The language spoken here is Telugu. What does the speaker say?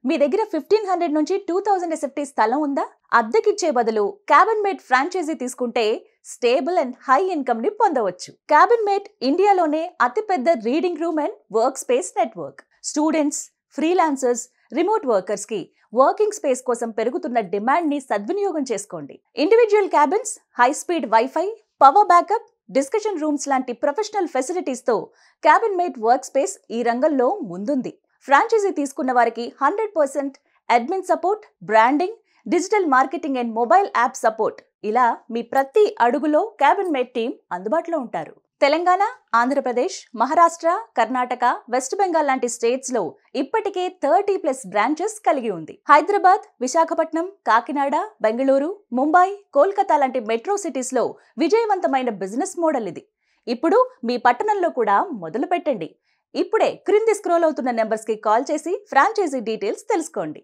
మీ దగ్గర 1500 నుంచి 2000 ఎస్ఎఫ్టీ స్థలం ఉందా? అద్దెకిచ్చే బదులు క్యాబిన్ మేట్ ఫ్రాంచైజీ తీసుకుంటే స్టేబుల్ అండ్ హై ఇన్కమ్ ని పొందవచ్చు. క్యాబిన్ మేట్ ఇండియాలోనే అతిపెద్ద reading room and work space network. Students, freelancers, remote workers కి వర్కింగ్ స్పేస్ కోసం పెరుగుతున్న డిమాండ్ ని సద్వినియోగం చేసుకోండి. Individual cabins, high speed wifi, power backup, discussion rooms లాంటి ప్రొఫెషనల్ ఫెసిలిటీస్ తో క్యాబిన్ మేట్ వర్క్ స్పేస్ ఈ రంగంలో ముందుంది. ఫ్రాంచైజీ తీసుకున్న వారికి 100% admin support, branding, digital marketing and mobile app support, ఇలా మీ ప్రతి అడుగులో క్యాబిన్ మేట్ టీం అందుబాటులో ఉంటారు. తెలంగాణ, ఆంధ్రప్రదేశ్, మహారాష్ట్ర, కర్ణాటక, వెస్ట్ బెంగాల్ లాంటి స్టేట్స్ లో ఇప్పటికే 30+ బ్రాంచెస్ కలిగి ఉంది. హైదరాబాద్, విశాఖపట్నం, కాకినాడ, బెంగళూరు, ముంబై, కోల్కతా లాంటి మెట్రో సిటీస్ లో విజయవంతమైన బిజినెస్ మోడల్ ఇది. ఇప్పుడు మీ పట్టణంలో కూడా మొదలు పెట్టండి. ఇప్పుడే క్రింది స్క్రోల్ అవుతున్న నెంబర్స్ కి కాల్ చేసి ఫ్రాంచైజీ డీటెయిల్స్ తెలుసుకోండి.